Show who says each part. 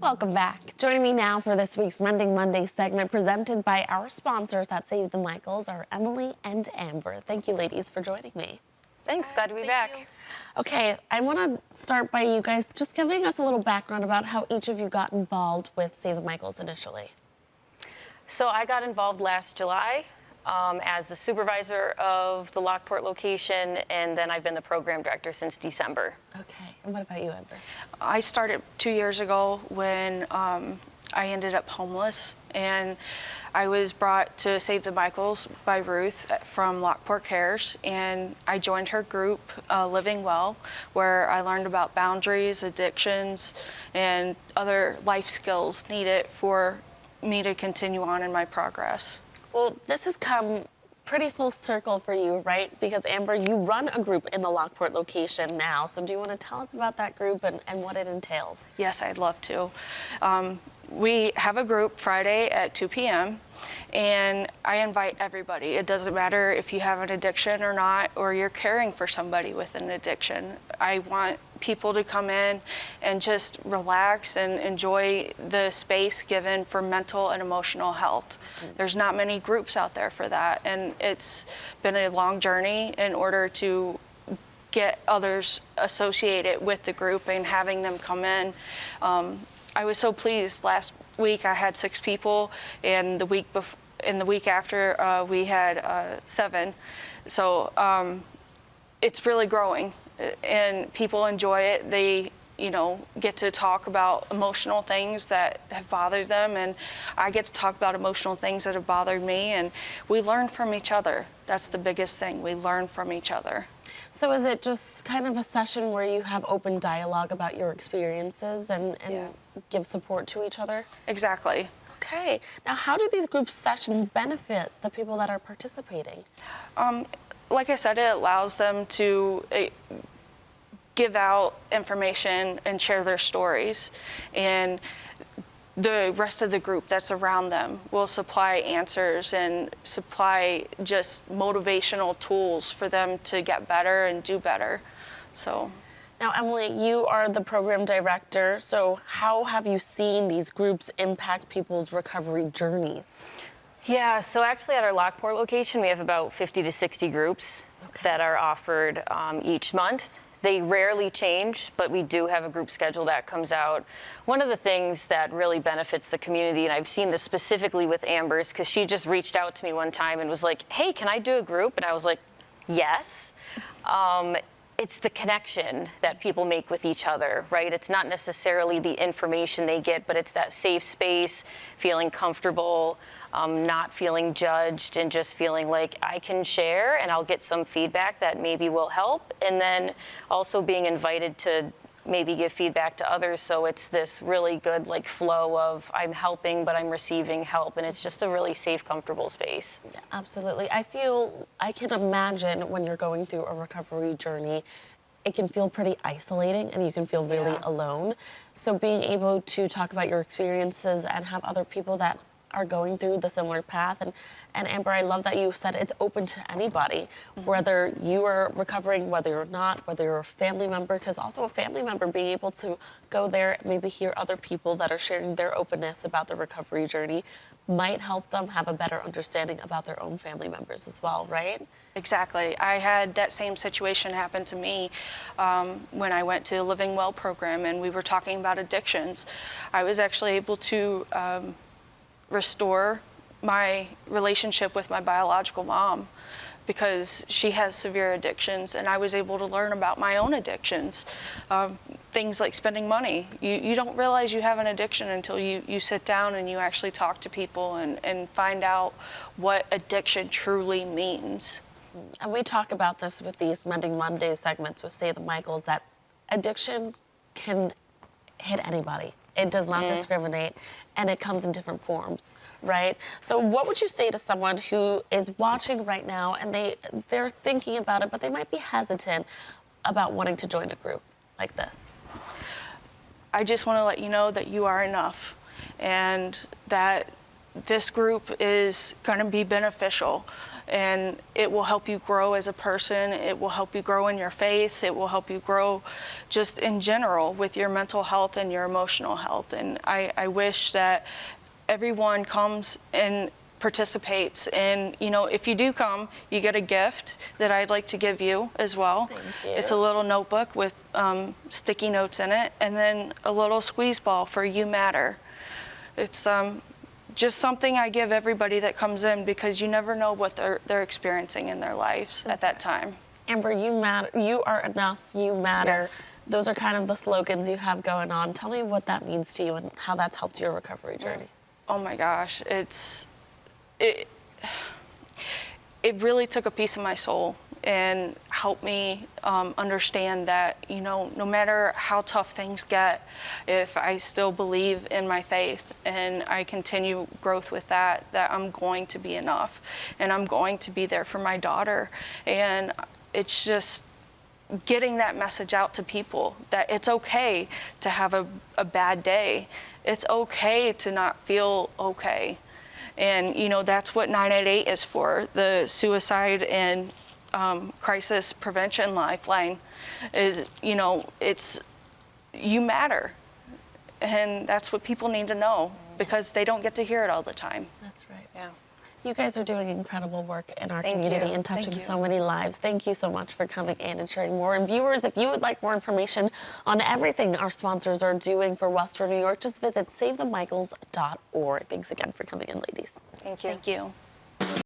Speaker 1: Welcome back. Joining me now for this week's Mending Monday segment presented by our sponsors at Save the Michaels are Emily and Amber. Thank you, ladies, for joining me.
Speaker 2: Thanks, glad to be back.
Speaker 1: Okay, I want to start by you guys just giving us a little background about how each of you got involved with Save the Michaels initially.
Speaker 2: So I got involved last July as the supervisor of the Lockport location, and then I've been the program director since December.
Speaker 1: Okay, and what about you, Amber?
Speaker 3: I started 2 years ago when I ended up homeless, and I was brought to Save the Michaels by Ruth from Lockport Cares, and I joined her group, Living Well, where I learned about boundaries, addictions, and other life skills needed for me to continue on in my progress.
Speaker 1: Well, this has come pretty full circle for you, right? Because Amber, you run a group in the Lockport location now. So do you want to tell us about that group and what it entails?
Speaker 3: Yes, I'd love to. We have a group Friday at 2 p.m. and I invite everybody. It doesn't matter if you have an addiction or not, or you're caring for somebody with an addiction. I want people to come in and just relax and enjoy the space given for mental and emotional health. There's not many groups out there for that, and it's been a long journey in order to get others associated with the group and having them come in. I was so pleased. Last week I had 6 people, and the week after we had 7. So it's really growing, and people enjoy it. They, get to talk about emotional things that have bothered them, and I get to talk about emotional things that have bothered me, and we learn from each other. That's the biggest thing. We learn from each other.
Speaker 1: So is it just kind of a session where you have open dialogue about your experiences and give support to each other?
Speaker 3: Exactly.
Speaker 1: Okay. Now, how do these group sessions benefit the people that are participating?
Speaker 3: Like I said, it allows them to give out information and share their stories, and the rest of the group that's around them will supply answers and supply just motivational tools for them to get better and do better. So.
Speaker 1: Now, Emily, you are the program director, so how have you seen these groups impact people's recovery journeys?
Speaker 2: Yeah, so actually at our Lockport location, we have about 50 to 60 groups that are offered each month. They rarely change, but we do have a group schedule that comes out. One of the things that really benefits the community, and I've seen this specifically with Amber's, because she just reached out to me one time and was like, hey, can I do a group? And I was like, yes. It's the connection that people make with each other, right? It's not necessarily the information they get, but it's that safe space, feeling comfortable, not feeling judged, and just feeling like I can share and I'll get some feedback that maybe will help. And then also being invited to maybe give feedback to others. So it's this really good flow of I'm helping, but I'm receiving help. And it's just a really safe, comfortable space.
Speaker 1: Yeah, absolutely. I can imagine when you're going through a recovery journey, it can feel pretty isolating and you can feel really alone. So being able to talk about your experiences and have other people that are going through the similar path. And Amber, I love that you said it's open to anybody, whether you are recovering, whether you're not, whether you're a family member, because also a family member being able to go there, maybe hear other people that are sharing their openness about the recovery journey might help them have a better understanding about their own family members as well, right?
Speaker 3: Exactly. I had that same situation happen to me when I went to the Living Well program, and we were talking about addictions. I was actually able to restore my relationship with my biological mom because she has severe addictions, and I was able to learn about my own addictions. Things like spending money. You don't realize you have an addiction until you sit down and you actually talk to people and find out what addiction truly means.
Speaker 1: And we talk about this with these Mending Monday segments with Save the Michaels, that addiction can hit anybody. It does not discriminate, and it comes in different forms, right? So what would you say to someone who is watching right now and they're thinking about it, but they might be hesitant about wanting to join a group like this?
Speaker 3: I just want to let you know that you are enough, and that this group is going to be beneficial. and it will help you grow as a person. It will help you grow in your faith. It will help you grow just in general with your mental health and your emotional health. And I wish that everyone comes and participates. And, you know, if you do come, you get a gift that I'd like to give you as well.
Speaker 1: Thank you.
Speaker 3: It's a little notebook with sticky notes in it, and then a little squeeze ball for You Matter. It's just something I give everybody that comes in, because you never know what they're experiencing in their lives at that time.
Speaker 1: Amber, you matter. You are enough. You matter.
Speaker 3: Yes.
Speaker 1: Those are kind of the slogans you have going on. Tell me what that means to you and how that's helped your recovery journey.
Speaker 3: Oh my gosh, it really took a piece of my soul and helped me understand that, you know, no matter how tough things get, if I still believe in my faith and I continue growth with that I'm going to be enough, and I'm going to be there for my daughter. And it's just getting that message out to people that it's okay to have a bad day. It's okay to not feel okay. And, you know, that's what 988 is for. The suicide and crisis prevention lifeline is, you know, it's, you matter. And that's what people need to know, because they don't get to hear it all the time.
Speaker 1: That's right.
Speaker 2: Yeah.
Speaker 1: You guys are doing incredible work in our
Speaker 2: Thank
Speaker 1: community
Speaker 2: you.
Speaker 1: and touching
Speaker 3: Thank you.
Speaker 1: so many lives. Thank you so much for coming in and sharing more. And viewers, if you would like more information on everything our sponsors are doing for Western New York, just visit SaveTheMichaels.org. Thanks again for coming in, ladies.
Speaker 2: Thank you.
Speaker 3: Thank you.